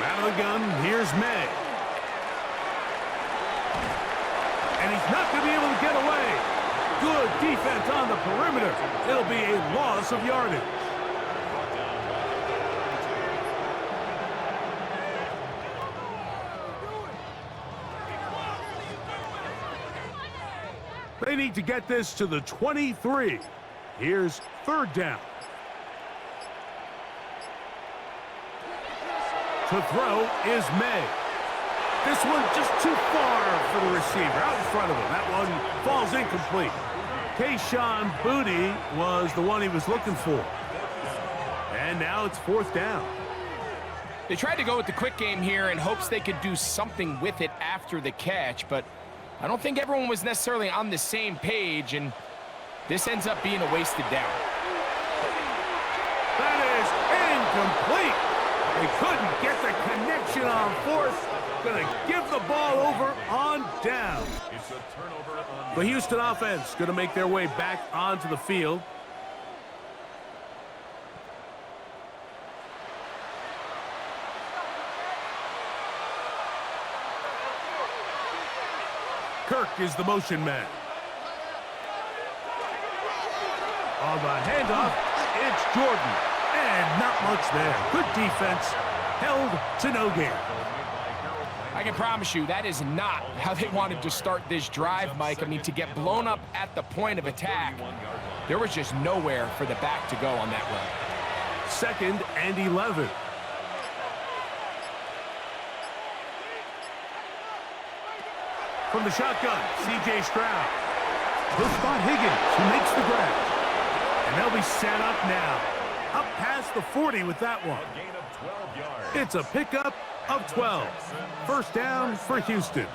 Out of the gun, here's May. And he's not going to be able to get away. Good defense on the perimeter. It'll be a loss of yardage. They need to get this to the 23. Here's 3rd down. To throw is May. This one just too far for the receiver, out in front of him. That one falls incomplete. Kayshon Boutte was the one he was looking for. And now it's 4th down. They tried to go with the quick game here in hopes they could do something with it after the catch, but I don't think everyone was necessarily on the same page, and this ends up being a wasted down. That is incomplete. They couldn't get the connection on 4th. Gonna give the ball over on down. It's a turnover on The Houston offense gonna make their way back onto the field. Kirk is the motion man. On the handoff, it's Jordan. And not much there. Good defense. Held to no gain. I can promise you that is not how they wanted to start this drive, Mike. I mean, to get blown up at the point of attack, there was just nowhere for the back to go on that run. 2nd and 11. From the shotgun, C.J. Stroud. He'll spot Higgins, who makes the grab. And they'll be set up now. Up past the 40 with that one. A gain of 12 yards. It's a pickup of 12. First down for Houston.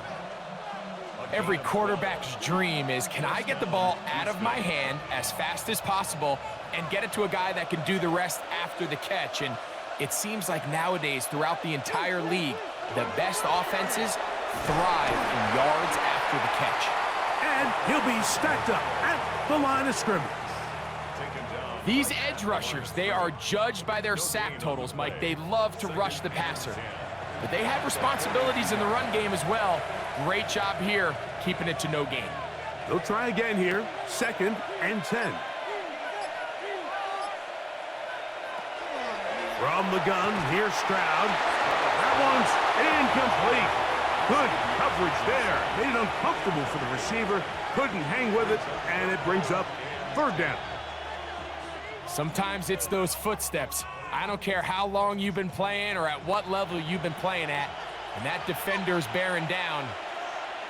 Every quarterback's dream is, can I get the ball out of my hand as fast as possible and get it to a guy that can do the rest after the catch? And it seems like nowadays, throughout the entire league, the best offenses thrive in yards after the catch. And he'll be stacked up at the line of scrimmage. These edge rushers, they are judged by their sack totals, Mike. They love to rush the passer. But they have responsibilities in the run game as well. Great job here, keeping it to no gain. They'll try again here. 2nd and 10. From the gun, here's Stroud. That one's incomplete. Good coverage there. Made it uncomfortable for the receiver. Couldn't hang with it, and it brings up 3rd down. Sometimes it's those footsteps. I don't care how long you've been playing or at what level you've been playing at, and that defender's bearing down.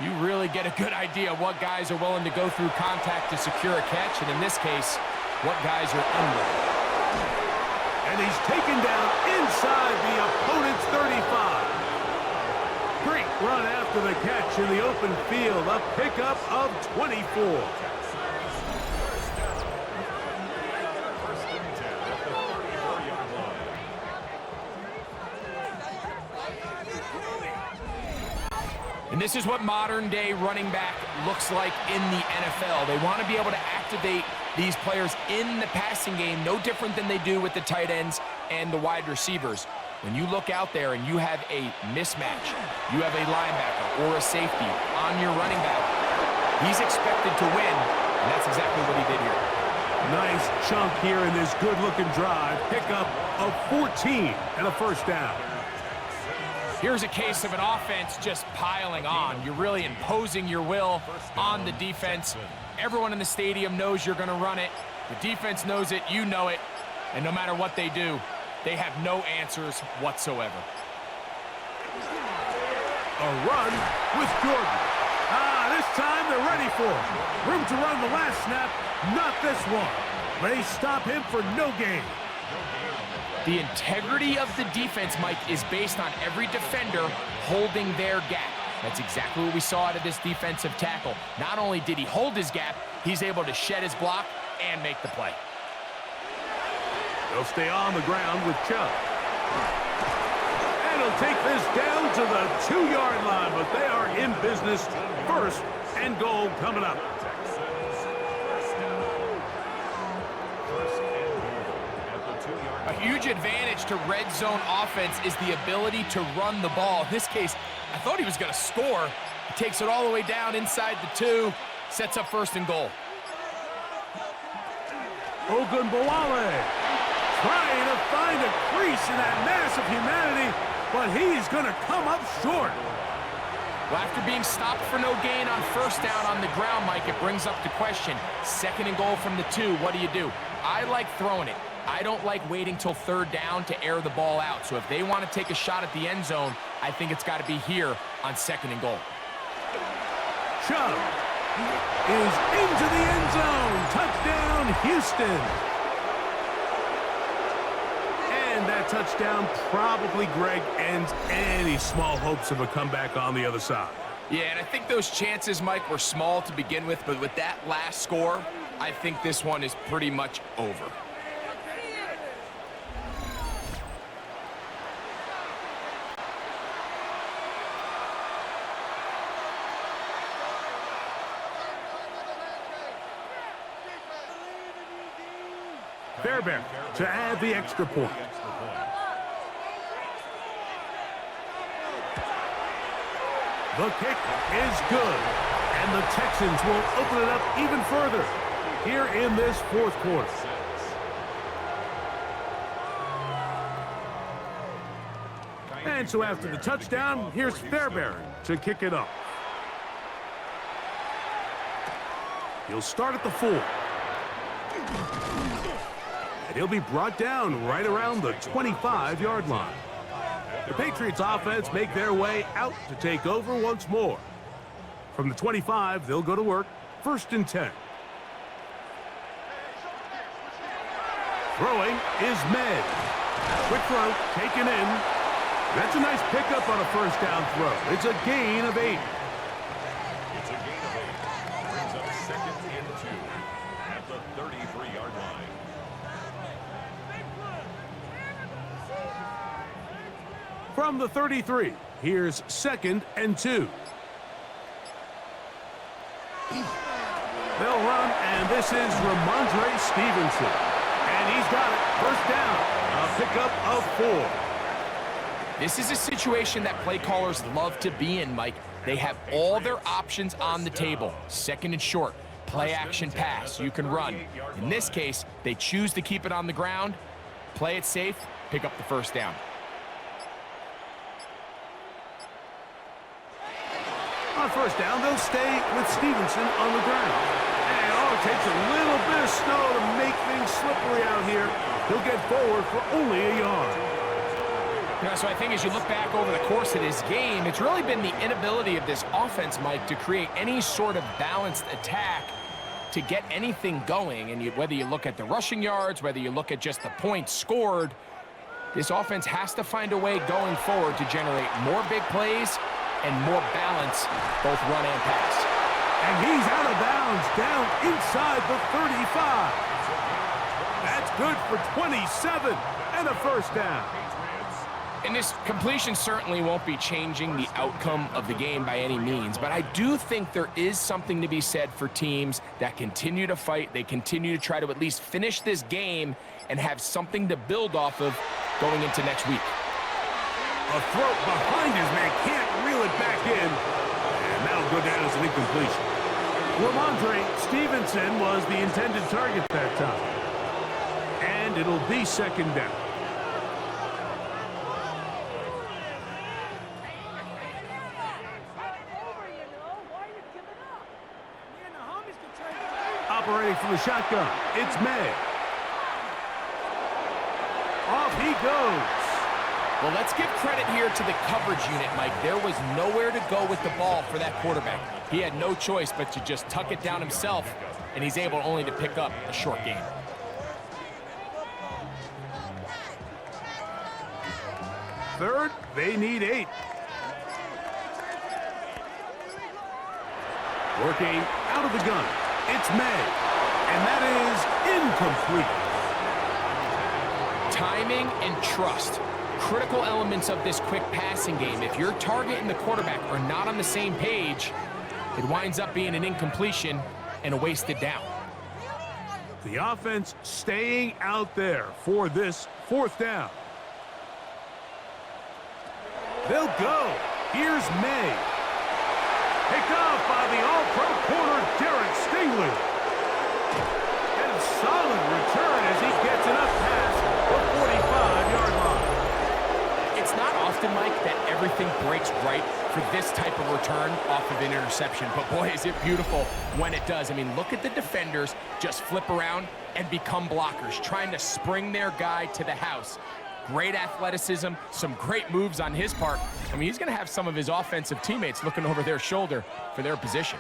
You really get a good idea of what guys are willing to go through contact to secure a catch, and in this case, what guys are unwilling. And he's taken down inside the opponent's 35. Great run after the catch in the open field. A pickup of 24. And this is what modern-day running back looks like in the NFL. They want to be able to activate these players in the passing game, no different than they do with the tight ends and the wide receivers. When you look out there and you have a mismatch, you have a linebacker or a safety on your running back, he's expected to win, and that's exactly what he did here. Nice chunk here in this good-looking drive. Pickup of 14 and a first down. Here's a case of an offense just piling on. You're really imposing your will on the defense. Everyone in the stadium knows you're going to run it. The defense knows it, you know it, and no matter what they do, they have no answers whatsoever. A run with Jordan. This time they're ready for it. Room to run the last snap, not this one. They stop him for no gain. The integrity of the defense, Mike, is based on every defender holding their gap. That's exactly what we saw out of this defensive tackle. Not only did he hold his gap, he's able to shed his block and make the play. They'll stay on the ground with Chubb. And he'll take this down to the 2-yard line, but they are in business. 1st and goal coming up. A huge advantage to red zone offense is the ability to run the ball. In this case, I thought he was going to score. He takes it all the way down inside the 2, sets up 1st and goal. Ogunbowale trying to find a crease in that mass of humanity, but he's going to come up short. Well, after being stopped for no gain on 1st down on the ground, Mike, it brings up the question. 2nd and goal from the 2, what do? I like throwing it. I don't like waiting till 3rd down to air the ball out. So if they want to take a shot at the end zone, I think it's got to be here on 2nd and goal. Chubb is into the end zone. Touchdown, Houston. And that touchdown probably, Greg, ends any small hopes of a comeback on the other side. Yeah, and I think those chances, Mike, were small to begin with, but with that last score, I think this one is pretty much over. Fairbairn to add the extra point. The kick is good. And the Texans will open it up even further here in this fourth quarter. And so after the touchdown, here's Fairbairn to kick it off. He'll start at the 4. And he'll be brought down right around the 25-yard line. The Patriots offense make their way out to take over once more. From the 25, they'll go to work, 1st and 10. Throwing is May. Quick throw, taken in. That's a nice pickup on a first down throw. It's a gain of 8. It's a gain of 8. Brings up 2nd and 2 at the 33-yard line. From the 33, here's 2nd and 2. They'll run, and this is Ramondre Stevenson. And he's got it. First down. A pickup of 4. This is a situation that play callers love to be in, Mike. They have all their options on the table. 2nd and short, play action pass, you can run. In this case, they choose to keep it on the ground, play it safe, pick up the first down. On first down, they'll stay with Stevenson on the ground. And it takes a little bit of snow to make things slippery out here. He'll get forward for only a yard. You know, so I think as you look back over the course of this game, it's really been the inability of this offense, Mike, to create any sort of balanced attack to get anything going. And whether you look at the rushing yards, whether you look at just the points scored, this offense has to find a way going forward to generate more big plays and more balance, both run and pass. And he's out of bounds, down inside the 35. That's good for 27 and a first down. And this completion certainly won't be changing the outcome of the game by any means, but I do think there is something to be said for teams that continue to fight. They continue to try to at least finish this game and have something to build off of going into next week. A throw behind his man, can't reel it back in. And that'll go down as an incompletion. Ramondre Stevenson was the intended target that time. And it'll be 2nd down. Operating from the shotgun, it's May. Off he goes. Well, let's give credit here to the coverage unit, Mike. There was nowhere to go with the ball for that quarterback. He had no choice but to just tuck it down himself, and he's able only to pick up a short gain. Third, they need 8. Working out of the gun, it's May, and that is incomplete. Timing and trust, critical elements of this quick passing game. If your target and the quarterback are not on the same page, it winds up being an incompletion and a wasted down. The offense staying out there for this 4th down. They'll go. Here's May. Picked off by the all-pro corner, Derek Stingley. And a solid return as he gets it up past the 45-yard line. It's not often, Mike, that everything breaks right for this type of return off of an interception. But boy, is it beautiful when it does. I mean, look at the defenders just flip around and become blockers, trying to spring their guy to the house. Great athleticism, some great moves on his part. I mean, he's going to have some of his offensive teammates looking over their shoulder for their position.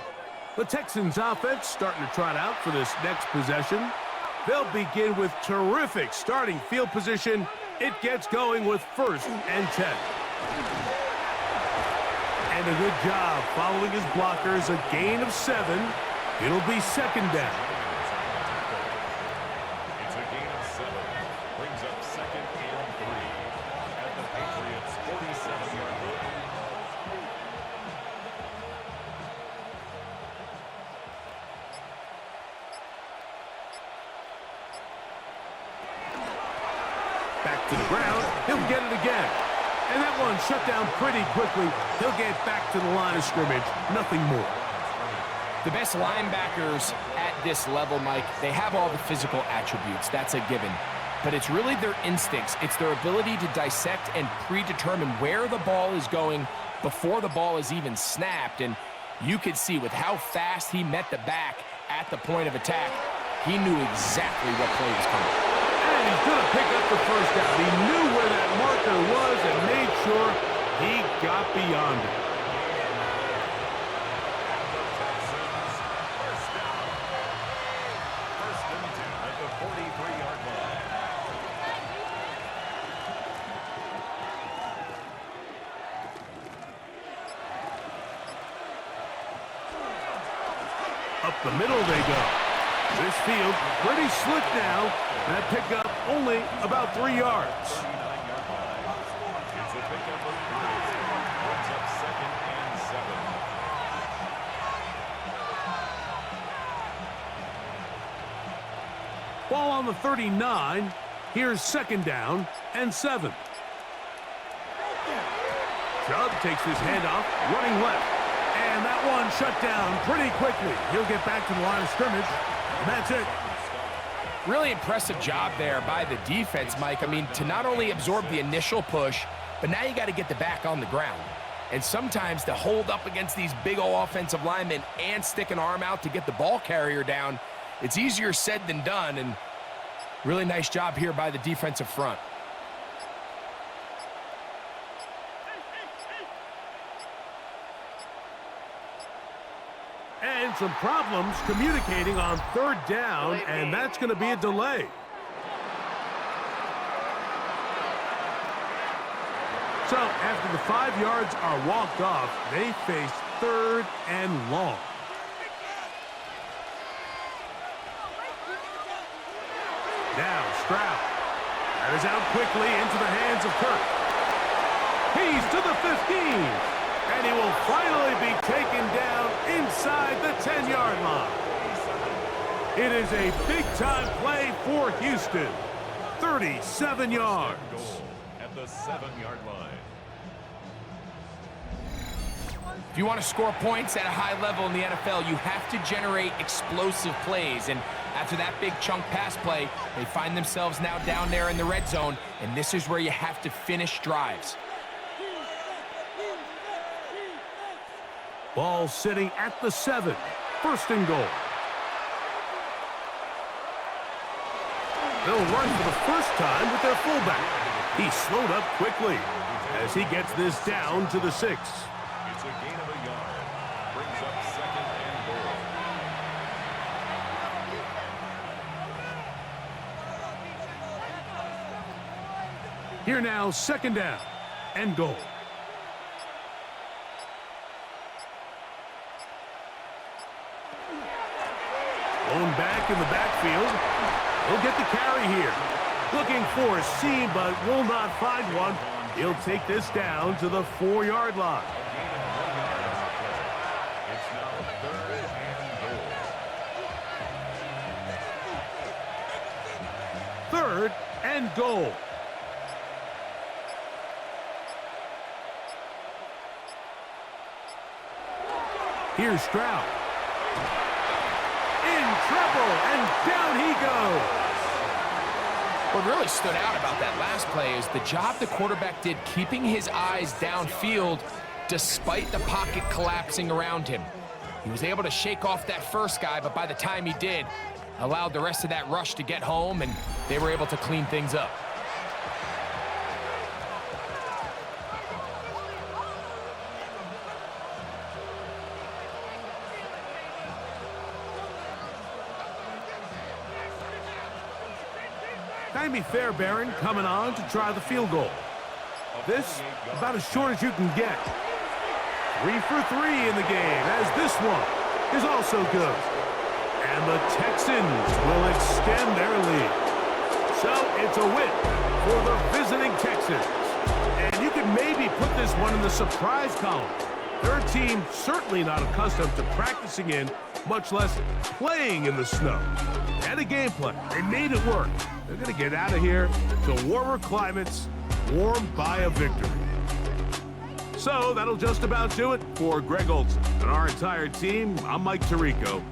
The Texans offense starting to trot out for this next possession. They'll begin with terrific starting field position. It gets going with 1st and 10. And a good job following his blockers, a gain of 7. It'll be 2nd down. It's a gain of 7. Brings up 2nd and 3 at the Patriots' 47-yard line. Back to the ground. He'll get it again. And that one shut down pretty quickly. He'll get back to the line of scrimmage. Nothing more. The best linebackers at this level, Mike, they have all the physical attributes. That's a given. But it's really their instincts. It's their ability to dissect and predetermine where the ball is going before the ball is even snapped. And you could see with how fast he met the back at the point of attack, he knew exactly what play was coming. And he's going to pick up the first down. He knew where that marker was and made sure he got beyond it. First and 10 at the 43-yard line. Up the middle they go. This field pretty slick now. That pickup only about 3 yards. 39-yard line. It's a pickup of 3. Brings up second and 7. Ball on the 39. Here's second down and 7. Chubb takes his handoff, running left. And that one shut down pretty quickly. He'll get back to the line of scrimmage. And that's it. Really impressive job there by the defense, Mike. I mean, to not only absorb the initial push, but now you got to get the back on the ground. And sometimes to hold up against these big old offensive linemen and stick an arm out to get the ball carrier down, it's easier said than done. And really nice job here by the defensive front. And some problems communicating on third down, and that's going to be a delay. So after the 5 yards are walked off, they face third and long. Now Stroud. That is out quickly into the hands of Kirk. He's to the 15. And he will finally be taken down inside the 10-yard line. It is a big-time play for Houston. 37 yards. Goal at the 7-yard line. If you want to score points at a high level in the NFL, you have to generate explosive plays. And after that big chunk pass play, they find themselves now down there in the red zone. And this is where you have to finish drives. Ball sitting at the 7. First and goal. They'll run for the first time with their fullback. He slowed up quickly as he gets this down to the 6. It's a gain of a yard. Brings up second and goal. Here now, second down and goal. Blown back in the backfield. He'll get the carry here. Looking for a seam, but will not find one. He'll take this down to the 4-yard line. It's now third and goal. Third and goal. Here's Stroud. In trouble, and down he goes. What really stood out about that last play is the job the quarterback did keeping his eyes downfield despite the pocket collapsing around him. He was able to shake off that first guy, but by the time he did, allowed the rest of that rush to get home, and they were able to clean things up. Jamie Fairbairn coming on to try the field goal. This about as short as you can get. 3 for 3 in the game, as this one is also good. And the Texans will extend their lead. So it's a win for the visiting Texans. And you could maybe put this one in the surprise column. Their team certainly not accustomed to practicing in, much less playing in the snow. They had a game plan. They made it work. They're going to get out of here to warmer climates, warmed by a victory. So that'll just about do it for Greg Olson and our entire team. I'm Mike Tirico.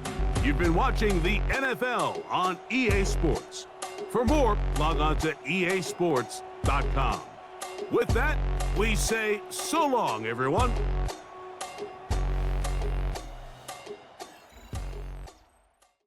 You've been watching the NFL on EA Sports. For more, log on to easports.com. With that, we say so long, everyone.